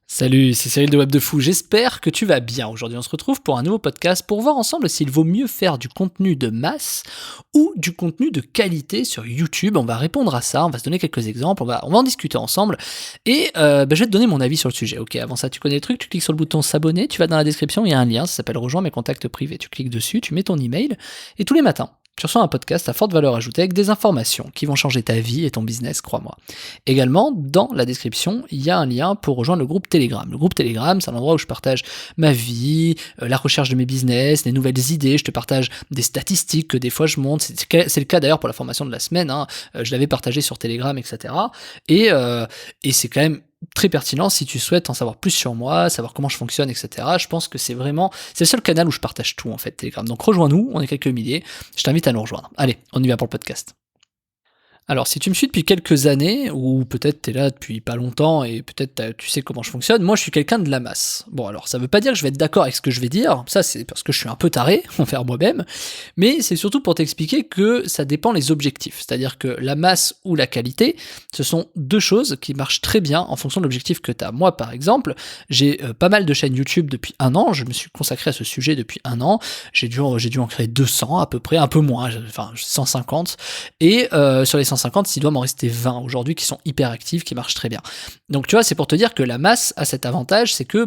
Salut, c'est Cyril de Web de Fou, j'espère que tu vas bien. Aujourd'hui on se retrouve pour un nouveau podcast pour voir ensemble s'il vaut mieux faire du contenu de masse ou du contenu de qualité sur YouTube. On va répondre à ça, on va se donner quelques exemples, on va en discuter ensemble et je vais te donner mon avis sur le sujet. Ok, avant ça tu connais le truc, tu cliques sur le bouton s'abonner, tu vas dans la description, il y a un lien, ça s'appelle rejoins mes contacts privés. Tu cliques dessus, tu mets ton email et tous les matins, tu reçois un podcast à forte valeur ajoutée avec des informations qui vont changer ta vie et ton business, crois-moi. Également, dans la description, il y a un lien pour rejoindre le groupe Telegram. Le groupe Telegram, c'est un endroit où je partage ma vie, la recherche de mes business, des nouvelles idées, je te partage des statistiques que des fois je monte. C'est le cas d'ailleurs pour la formation de la semaine, hein. Je l'avais partagé sur Telegram, etc. Et c'est quand même très pertinent si tu souhaites en savoir plus sur moi, savoir comment je fonctionne, etc. Je pense que c'est le seul canal où je partage tout en fait, Telegram. Donc rejoins-nous, on est quelques milliers, je t'invite à nous rejoindre. Allez, on y va pour le podcast. Alors, si tu me suis depuis quelques années, ou peut-être t'es là depuis pas longtemps et peut-être tu sais comment je fonctionne, moi je suis quelqu'un de la masse. Bon, alors ça veut pas dire que je vais être d'accord avec ce que je vais dire, ça c'est parce que je suis un peu taré envers moi-même, mais c'est surtout pour t'expliquer que ça dépend les objectifs. C'est-à-dire que la masse ou la qualité, ce sont deux choses qui marchent très bien en fonction de l'objectif que t'as. Moi par exemple, j'ai pas mal de chaînes YouTube depuis un an, je me suis consacré à ce sujet depuis un an, j'ai dû en créer 200 à peu près, un peu moins, enfin 150, et sur les 150, il doit m'en rester 20 aujourd'hui qui sont hyper actifs, qui marchent très bien. Donc tu vois, c'est pour te dire que la masse a cet avantage, c'est que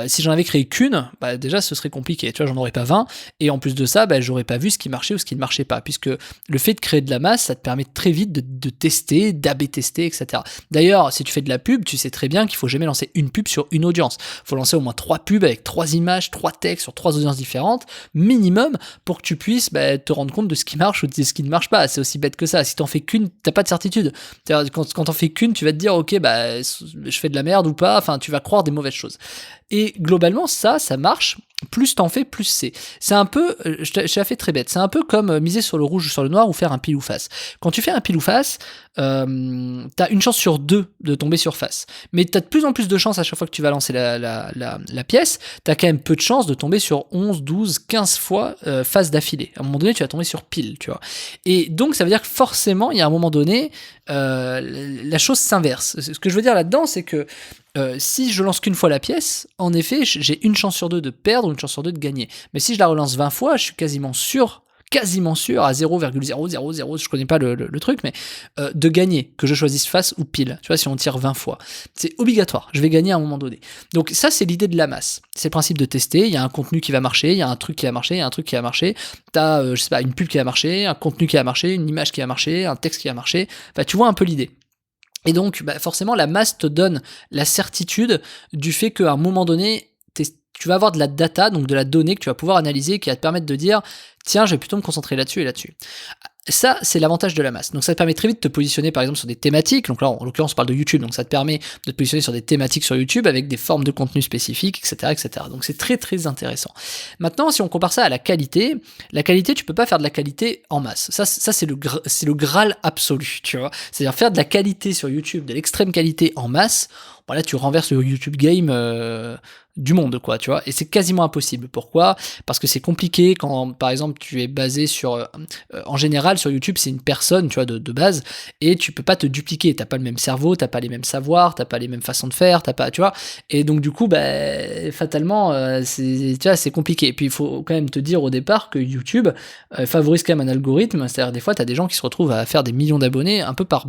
si j'en avais créé qu'une, déjà ce serait compliqué, tu vois, j'en aurais pas 20, et en plus de ça, j'aurais pas vu ce qui marchait ou ce qui ne marchait pas, puisque le fait de créer de la masse, ça te permet très vite de tester, d'A/B tester, etc. D'ailleurs, si tu fais de la pub, tu sais très bien qu'il faut jamais lancer une pub sur une audience. Il faut lancer au moins 3 pubs avec 3 images, 3 textes sur 3 audiences différentes, minimum, pour que tu puisses te rendre compte de ce qui marche ou de ce qui ne marche pas. C'est aussi bête que ça. Si t'en fais qu'une, t'as pas de certitude. Quand t'en fais qu'une, tu vas te dire, ok, je fais de la merde ou pas, enfin, tu vas croire des mauvaises choses. Et globalement, ça marche. Plus t'en fais, plus c'est. C'est un peu, je t'ai fait très bête, c'est un peu comme miser sur le rouge ou sur le noir ou faire un pile ou face. Quand tu fais un pile ou face, t'as une chance sur 2 de tomber sur face. Mais t'as de plus en plus de chances à chaque fois que tu vas lancer la pièce, t'as quand même peu de chances de tomber sur 11, 12, 15 fois face d'affilée. À un moment donné, tu vas tomber sur pile, tu vois. Et donc, ça veut dire que forcément, il y a un moment donné, la chose s'inverse. Ce que je veux dire là-dedans, c'est que si je lance qu'une fois la pièce, en effet, j'ai une chance sur 2 de perdre, une chance sur 2 de gagner. Mais si je la relance 20 fois, je suis quasiment sûr à 0,000, je connais pas le truc, mais de gagner, que je choisisse face ou pile. Tu vois, si on tire 20 fois, c'est obligatoire, je vais gagner à un moment donné. Donc ça, c'est l'idée de la masse. C'est le principe de tester, il y a un contenu qui va marcher, il y a un truc qui va marcher, il y a un truc qui va marcher, t'as, je sais pas, une pub qui va marcher, un contenu qui va marcher, une image qui va marcher, un texte qui va marcher, tu vois un peu l'idée. Et donc, forcément, la masse te donne la certitude du fait qu'à un moment donné, tu vas avoir de la data, donc de la donnée que tu vas pouvoir analyser, qui va te permettre de dire, tiens, je vais plutôt me concentrer là-dessus et là-dessus. Ça, c'est l'avantage de la masse. Donc ça te permet très vite de te positionner par exemple sur des thématiques. Donc là, en l'occurrence, on parle de YouTube. Donc ça te permet de te positionner sur des thématiques sur YouTube avec des formes de contenu spécifiques, etc., etc. Donc c'est très très intéressant. Maintenant, si on compare ça à la qualité, tu peux pas faire de la qualité en masse. Ça c'est le Graal absolu, tu vois. C'est-à-dire faire de la qualité sur YouTube, de l'extrême qualité en masse. Là, tu renverses le YouTube game du monde, quoi, tu vois. Et c'est quasiment impossible. Pourquoi ? Parce que c'est compliqué quand, par exemple, tu es basé sur... en général, sur YouTube, c'est une personne, tu vois, de base, et tu peux pas te dupliquer. T'as pas le même cerveau, t'as pas les mêmes savoirs, t'as pas les mêmes façons de faire, t'as pas, tu vois. Et donc, du coup, fatalement, tu vois, c'est compliqué. Et puis, il faut quand même te dire au départ que YouTube favorise quand même un algorithme. C'est-à-dire, des fois, t'as des gens qui se retrouvent à faire des millions d'abonnés un peu par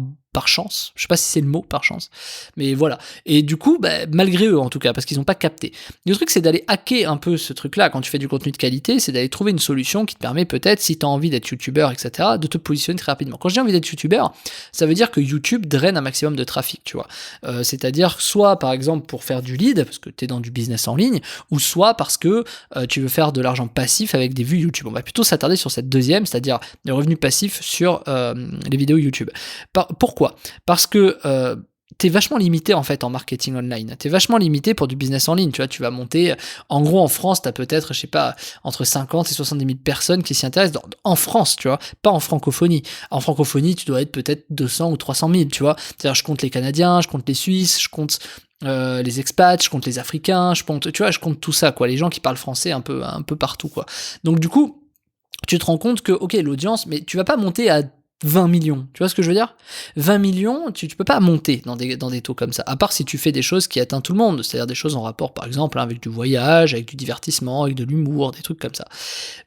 chance. Je sais pas si c'est le mot, par chance. Mais voilà. Et du coup, malgré eux, en tout cas, parce qu'ils n'ont pas capté. Le truc, c'est d'aller hacker un peu ce truc-là quand tu fais du contenu de qualité, c'est d'aller trouver une solution qui te permet peut-être, si tu as envie d'être youtubeur, etc., de te positionner très rapidement. Quand je dis envie d'être youtubeur, ça veut dire que YouTube draine un maximum de trafic, tu vois. C'est-à-dire, soit par exemple pour faire du lead, parce que tu es dans du business en ligne, ou soit parce que tu veux faire de l'argent passif avec des vues YouTube. On va plutôt s'attarder sur cette deuxième, c'est-à-dire le revenu passif sur les vidéos YouTube. Pourquoi ? Parce que t'es vachement limité en fait en marketing online. T'es vachement limité pour du business en ligne. Tu vois, tu vas monter. En gros, en France, t'as peut-être, je sais pas, entre 50 et 70 000 personnes qui s'y intéressent en France, tu vois, pas en francophonie. En francophonie, tu dois être peut-être 200 ou 300 000, tu vois. C'est-à-dire, je compte les Canadiens, je compte les Suisses, je compte les expats, je compte les Africains, je compte tout ça, quoi. Les gens qui parlent français un peu partout, quoi. Donc, du coup, tu te rends compte que, ok, l'audience, mais tu vas pas monter à 20 millions, tu vois ce que je veux dire? 20 millions, tu peux pas monter dans des taux comme ça, à part si tu fais des choses qui atteignent tout le monde, c'est-à-dire des choses en rapport, par exemple, hein, avec du voyage, avec du divertissement, avec de l'humour, des trucs comme ça.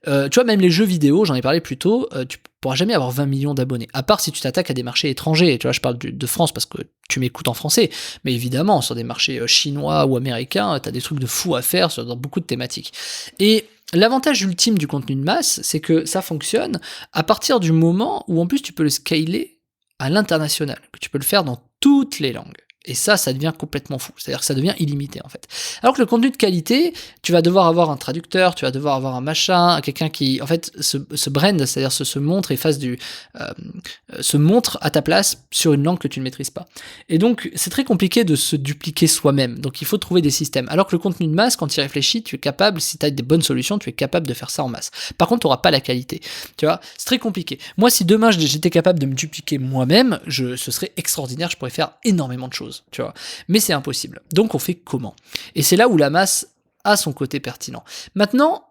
Tu vois, même les jeux vidéo, j'en ai parlé plus tôt, tu pourras jamais avoir 20 millions d'abonnés, à part si tu t'attaques à des marchés étrangers. Tu vois, je parle de France parce que tu m'écoutes en français, mais évidemment, sur des marchés chinois ou américains, t'as des trucs de fou à faire dans beaucoup de thématiques. Et l'avantage ultime du contenu de masse, c'est que ça fonctionne à partir du moment où en plus tu peux le scaler à l'international, que tu peux le faire dans toutes les langues. Et ça devient complètement fou. C'est-à-dire que ça devient illimité, en fait. Alors que le contenu de qualité, tu vas devoir avoir un traducteur, tu vas devoir avoir un machin, quelqu'un qui, en fait, se brand, c'est-à-dire se montre et se montre à ta place sur une langue que tu ne maîtrises pas. Et donc, c'est très compliqué de se dupliquer soi-même. Donc, il faut trouver des systèmes. Alors que le contenu de masse, quand tu y réfléchis, tu es capable, si tu as des bonnes solutions, tu es capable de faire ça en masse. Par contre, tu n'auras pas la qualité. Tu vois, c'est très compliqué. Moi, si demain, j'étais capable de me dupliquer moi-même, ce serait extraordinaire, je pourrais faire énormément de choses. Tu vois, mais c'est impossible. Donc on fait comment? Et c'est là où la masse a son côté pertinent. Maintenant,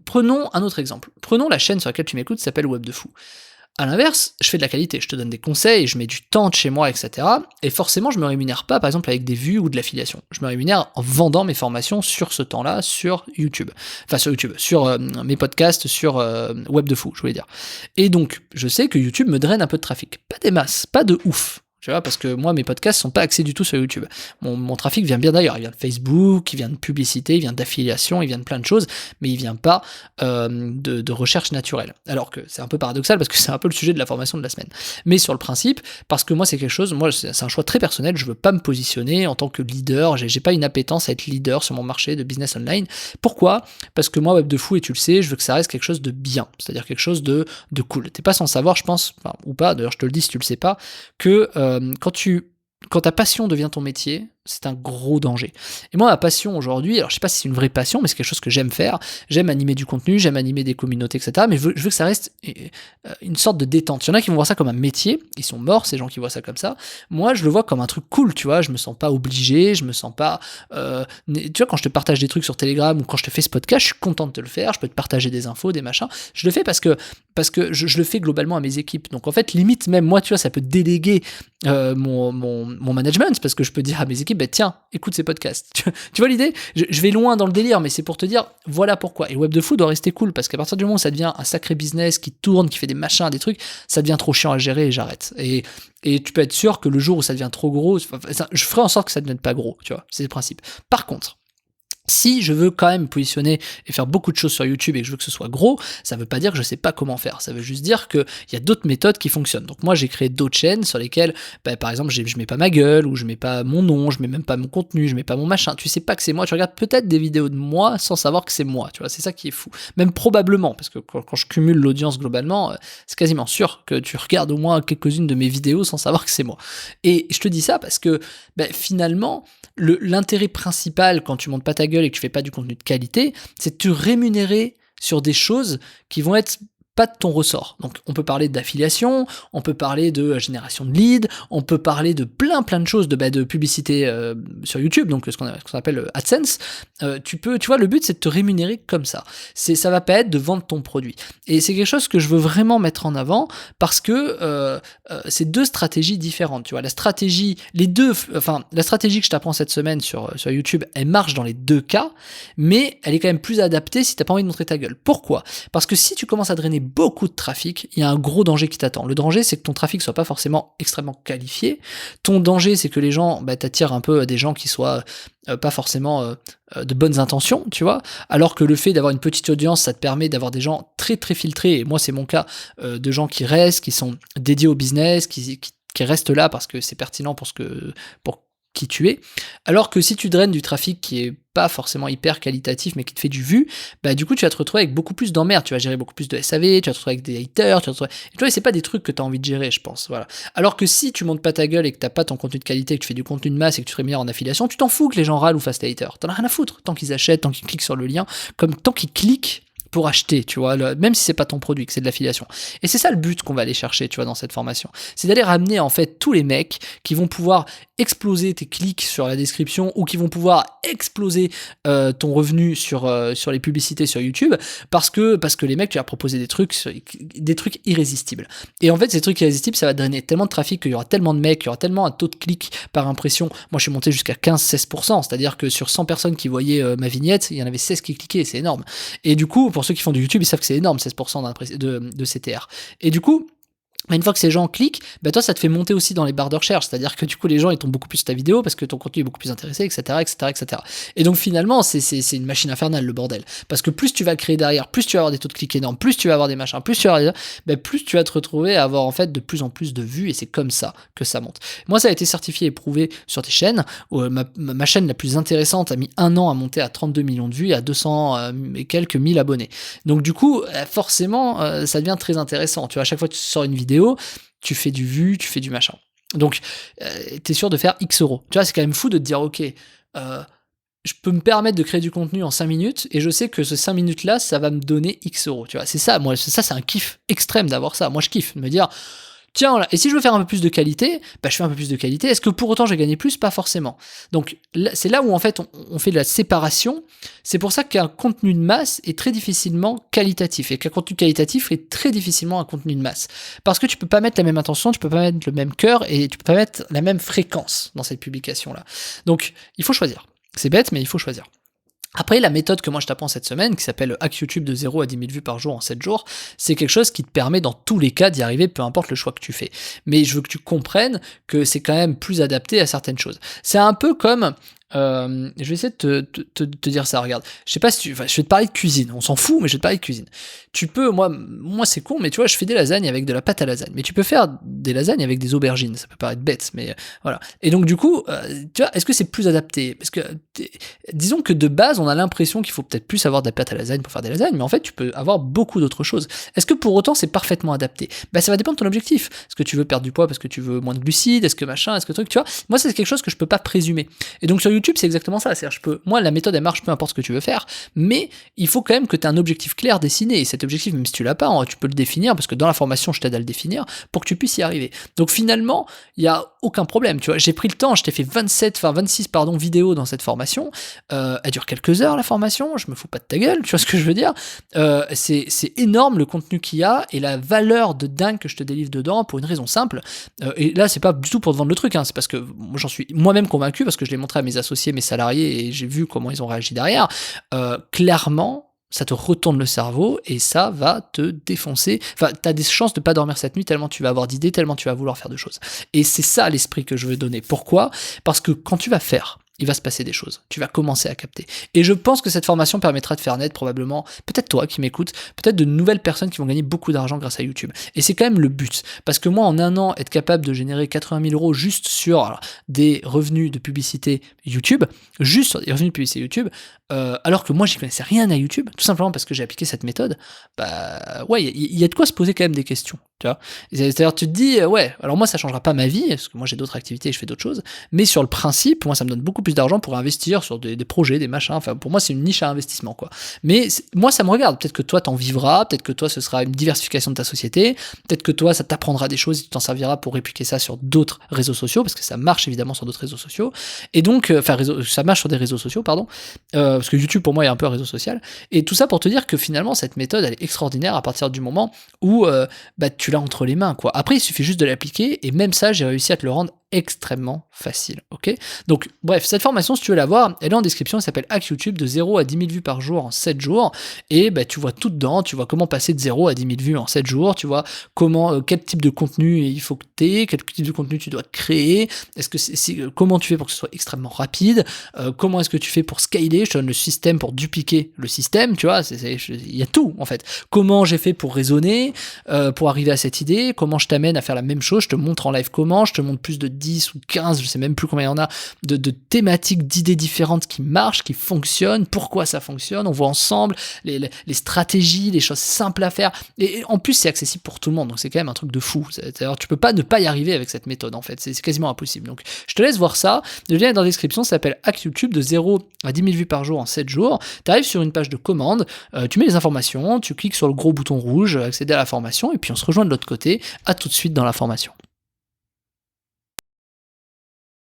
prenons un autre exemple. Prenons la chaîne sur laquelle tu m'écoutes, qui s'appelle Web de Fou. À l'inverse, je fais de la qualité, je te donne des conseils, je mets du temps de chez moi, etc. Et forcément, je me rémunère pas, par exemple, avec des vues ou de l'affiliation. Je me rémunère en vendant mes formations sur ce temps-là, sur YouTube. Enfin, sur YouTube, sur mes podcasts, sur Web de Fou, je voulais dire. Et donc, je sais que YouTube me draine un peu de trafic. Pas des masses, pas de ouf. Tu vois, parce que moi, mes podcasts sont pas axés du tout sur YouTube. Mon trafic vient bien d'ailleurs. Il vient de Facebook, il vient de publicité, il vient d'affiliation, il vient de plein de choses, mais il vient pas de recherche naturelle. Alors que c'est un peu paradoxal parce que c'est un peu le sujet de la formation de la semaine. Mais sur le principe, parce que moi, c'est quelque chose, c'est un choix très personnel. Je veux pas me positionner en tant que leader. J'ai pas une appétence à être leader sur mon marché de business online. Pourquoi? Parce que moi, Web de Fou, et tu le sais, je veux que ça reste quelque chose de bien. C'est-à-dire quelque chose de cool. T'es pas sans savoir, je pense, enfin, ou pas, d'ailleurs, je te le dis si tu le sais pas, que quand ta passion devient ton métier, c'est un gros danger. Et moi, ma passion aujourd'hui, alors je sais pas si c'est une vraie passion, mais c'est quelque chose que j'aime faire. J'aime animer du contenu, j'aime animer des communautés, etc. Mais je veux que ça reste une sorte de détente. Il y en a qui vont voir ça comme un métier, ils sont morts, ces gens qui voient ça comme ça. Moi, je le vois comme un truc cool, tu vois. Je me sens pas obligé, je me sens pas. Tu vois, quand je te partage des trucs sur Telegram ou quand je te fais ce podcast, je suis content de te le faire. Je peux te partager des infos, des machins. Je le fais parce que je le fais globalement à mes équipes. Donc en fait, limite, même moi, tu vois, ça peut déléguer mon management parce que je peux dire à mes équipes, bah, tiens, écoute ces podcasts. Tu vois l'idée? Je vais loin dans le délire, mais c'est pour te dire, voilà pourquoi. Et Web de Fou doit rester cool, parce qu'à partir du moment où ça devient un sacré business qui tourne, qui fait des machins, des trucs, ça devient trop chiant à gérer et j'arrête. Et tu peux être sûr que le jour où ça devient trop gros, je ferai en sorte que ça ne devienne pas gros, tu vois, c'est le principe. Par contre, si je veux quand même me positionner et faire beaucoup de choses sur YouTube et que je veux que ce soit gros, ça veut pas dire que je sais pas comment faire. Ça veut juste dire qu'il y a d'autres méthodes qui fonctionnent. Donc moi, j'ai créé d'autres chaînes sur lesquelles, par exemple, je mets pas ma gueule, ou je mets pas mon nom, je mets même pas mon contenu, je mets pas mon machin. Tu sais pas que c'est moi, tu regardes peut-être des vidéos de moi sans savoir que c'est moi, tu vois, c'est ça qui est fou. Même probablement, parce que quand je cumule l'audience globalement, c'est quasiment sûr que tu regardes au moins quelques-unes de mes vidéos sans savoir que c'est moi. Et je te dis ça parce que finalement, l'intérêt principal quand tu montes pas ta gueule et que tu fais pas du contenu de qualité, c'est de te rémunérer sur des choses qui vont être pas de ton ressort. Donc on peut parler d'affiliation, on peut parler de génération de leads, on peut parler de plein de choses, de publicité sur YouTube, donc ce qu'on appelle AdSense. Tu vois, le but c'est de te rémunérer comme ça. Ça va pas être de vendre ton produit. Et c'est quelque chose que je veux vraiment mettre en avant parce que c'est deux stratégies différentes. Tu vois, la stratégie que je t'apprends cette semaine sur YouTube, elle marche dans les deux cas, mais elle est quand même plus adaptée si t'as pas envie de montrer ta gueule. Pourquoi? Parce que si tu commences à drainer beaucoup de trafic, il y a un gros danger qui t'attend. Le danger, c'est que ton trafic soit pas forcément extrêmement qualifié. Ton danger, c'est que les gens, t'attirent un peu des gens qui soient pas forcément de bonnes intentions, tu vois. Alors que le fait d'avoir une petite audience, ça te permet d'avoir des gens très très filtrés. Et moi, c'est mon cas, de gens qui restent, qui sont dédiés au business, qui restent là parce que c'est pertinent pour qui tu es, alors que si tu draines du trafic qui est pas forcément hyper qualitatif mais qui te fait du vu, du coup tu vas te retrouver avec beaucoup plus d'emmerdes, tu vas gérer beaucoup plus de SAV, tu vas te retrouver avec des haters, et tu vois, c'est pas des trucs que tu as envie de gérer, je pense, voilà. Alors que si tu montes pas ta gueule et que t'as pas ton contenu de qualité, que tu fais du contenu de masse et que tu serais meilleur en affiliation, tu t'en fous que les gens râlent ou fassent des haters, t'en as rien à foutre, tant qu'ils achètent, tant qu'ils cliquent sur le lien, comme tant qu'ils cliquent pour acheter, tu vois, même si c'est pas ton produit, que c'est de l'affiliation. Et c'est ça le but qu'on va aller chercher, tu vois, dans cette formation. C'est d'aller ramener, en fait, tous les mecs qui vont pouvoir exploser tes clics sur la description ou qui vont pouvoir exploser ton revenu sur les publicités sur YouTube parce que les mecs, tu vas proposer des trucs irrésistibles. Et en fait, ces trucs irrésistibles, ça va drainer tellement de trafic qu'il y aura tellement de mecs, il y aura tellement un taux de clics par impression. Moi, je suis monté jusqu'à 15-16%, c'est-à-dire que sur 100 personnes qui voyaient ma vignette, il y en avait 16 qui cliquaient, c'est énorme. Et du coup, pour ceux qui font du YouTube, ils savent que c'est énorme, 16% de CTR. Et du coup, une fois que ces gens cliquent, toi, ça te fait monter aussi dans les barres de recherche, c'est-à-dire que du coup, les gens, ils tombent beaucoup plus sur ta vidéo parce que ton contenu est beaucoup plus intéressé, etc., etc., etc. Et donc, finalement, c'est une machine infernale, le bordel. Parce que plus tu vas le créer derrière, plus tu vas avoir des taux de clics énormes, plus tu vas avoir des machins, plus tu vas te retrouver à avoir, en fait, de plus en plus de vues, et c'est comme ça que ça monte. Moi, ça a été certifié et prouvé sur tes chaînes. Ma chaîne la plus intéressante a mis 1 an à monter à 32 millions de vues et à 200 et quelques mille abonnés. Donc, du coup, forcément, ça devient très intéressant. Tu vois, à chaque fois que tu sors une vidéo, tu fais du vu, tu fais du machin. Donc, t'es sûr de faire X euros. Tu vois, c'est quand même fou de te dire, ok, je peux me permettre de créer du contenu en 5 minutes, et je sais que ce 5 minutes-là, ça va me donner X euros. Tu vois, c'est ça, moi, ça, c'est un kiff extrême d'avoir ça. Moi, je kiffe de me dire, tiens, voilà. Et si je veux faire un peu plus de qualité, je fais un peu plus de qualité. Est-ce que pour autant j'ai gagné plus? Pas forcément. Donc c'est là où en fait on fait de la séparation. C'est pour ça qu'un contenu de masse est très difficilement qualitatif et qu'un contenu qualitatif est très difficilement un contenu de masse. Parce que tu peux pas mettre la même intention, tu peux pas mettre le même cœur et tu peux pas mettre la même fréquence dans cette publication-là. Donc il faut choisir. C'est bête, mais il faut choisir. Après, la méthode que moi je t'apprends cette semaine, qui s'appelle Hack YouTube de 0 à 10 000 vues par jour en 7 jours, c'est quelque chose qui te permet dans tous les cas d'y arriver, peu importe le choix que tu fais. Mais je veux que tu comprennes que c'est quand même plus adapté à certaines choses. C'est un peu comme... je vais essayer de te dire ça, regarde. Je sais pas si je vais te parler de cuisine, on s'en fout, mais je vais te parler de cuisine. Tu peux, moi c'est con, mais tu vois, je fais des lasagnes avec de la pâte à lasagne. Mais tu peux faire des lasagnes avec des aubergines, ça peut paraître bête, mais voilà. Et donc du coup, tu vois, est-ce que c'est plus adapté? Parce que, disons que de base, on a l'impression qu'il faut peut-être plus avoir de la pâte à lasagne pour faire des lasagnes, mais en fait, tu peux avoir beaucoup d'autres choses. Est-ce que pour autant, c'est parfaitement adapté? Ça va dépendre de ton objectif. Est-ce que tu veux perdre du poids parce que tu veux moins de glucides? Est-ce que machin? Est-ce que truc, tu vois? Moi, c'est quelque chose que je peux pas présumer. Et donc sur YouTube, c'est exactement ça. C'est-à-dire, moi, la méthode, elle marche peu importe ce que tu veux faire, mais il faut quand même que tu aies un objectif clair dessiné. Et cet objectif, même si tu l'as pas, tu peux le définir, parce que dans la formation, je t'aide à le définir pour que tu puisses y arriver. Donc finalement, il y a aucun problème. Tu vois, j'ai pris le temps, je t'ai fait 26 vidéos dans cette formation. Elle dure quelques heures, la formation. Je me fous pas de ta gueule, tu vois ce que je veux dire. C'est énorme le contenu qu'il y a et la valeur de dingue que je te délivre dedans pour une raison simple. Et là, c'est pas du tout pour te vendre le truc, c'est parce que j'en suis moi-même convaincu, parce que je l'ai montré à mes associés, mes salariés, et j'ai vu comment ils ont réagi derrière. Clairement, ça te retourne le cerveau et ça va te défoncer. Enfin, t'as des chances de pas dormir cette nuit tellement tu vas avoir d'idées, tellement tu vas vouloir faire de choses. Et c'est ça l'esprit que je veux donner. Pourquoi? Parce que quand tu vas faire, il va se passer des choses. Tu vas commencer à capter. Et je pense que cette formation permettra de faire naître probablement, peut-être toi qui m'écoutes, peut-être de nouvelles personnes qui vont gagner beaucoup d'argent grâce à YouTube. Et c'est quand même le but. Parce que moi, en 1 an, être capable de générer 80 000 euros juste sur des revenus de publicité YouTube, juste sur des revenus de publicité YouTube, alors que moi, j'y connaissais rien à YouTube, tout simplement parce que j'ai appliqué cette méthode, ouais, il y a de quoi se poser quand même des questions. Tu vois, c'est-à-dire, tu te dis, ouais, alors moi, ça changera pas ma vie, parce que moi, j'ai d'autres activités et je fais d'autres choses, mais sur le principe, moi, ça me donne beaucoup plus d'argent pour investir sur des projets, des machins, enfin, pour moi, c'est une niche à investissement, quoi. Mais moi, ça me regarde, peut-être que toi, t'en vivras, peut-être que toi, ce sera une diversification de ta société, peut-être que toi, ça t'apprendra des choses et tu t'en serviras pour répliquer ça sur d'autres réseaux sociaux, parce que ça marche évidemment sur d'autres réseaux sociaux, et donc, ça marche sur des réseaux sociaux, pardon, parce que YouTube, pour moi, est un peu un réseau social, et tout ça pour te dire que finalement, cette méthode, elle est extraordinaire à partir du moment où, tu l'as entre les mains, quoi. Après, il suffit juste de l'appliquer, et même ça, j'ai réussi à te le rendre extrêmement facile, ok? Donc, bref, cette formation, si tu veux la voir, elle est en description, elle s'appelle Hack YouTube de 0 à 10 000 vues par jour en 7 jours, et tu vois tout dedans, tu vois comment passer de 0 à 10 000 vues en 7 jours, tu vois comment, quel type de contenu il faut que tu aies, quel type de contenu tu dois créer, est-ce que comment tu fais pour que ce soit extrêmement rapide, comment est-ce que tu fais pour scaler, je te donne le système pour dupliquer le système, tu vois, il y a tout, en fait. Comment j'ai fait pour raisonner, pour arriver à cette idée, comment je t'amène à faire la même chose, je te montre en live comment, je te montre plus de 10 ou 15, je sais même plus combien il y en a, de thématiques, d'idées différentes qui marchent, qui fonctionnent, pourquoi ça fonctionne, on voit ensemble les stratégies, les choses simples à faire, et en plus c'est accessible pour tout le monde, donc c'est quand même un truc de fou. C'est-à-dire, tu peux pas ne pas y arriver avec cette méthode, en fait, c'est quasiment impossible. Donc je te laisse voir ça, le lien est dans la description, ça s'appelle Hack YouTube de 0 à 10 000 vues par jour en 7 jours, tu arrives sur une page de commande, tu mets les informations, tu cliques sur le gros bouton rouge, accéder à la formation, et puis on se rejoint de l'autre côté. À tout de suite dans la formation.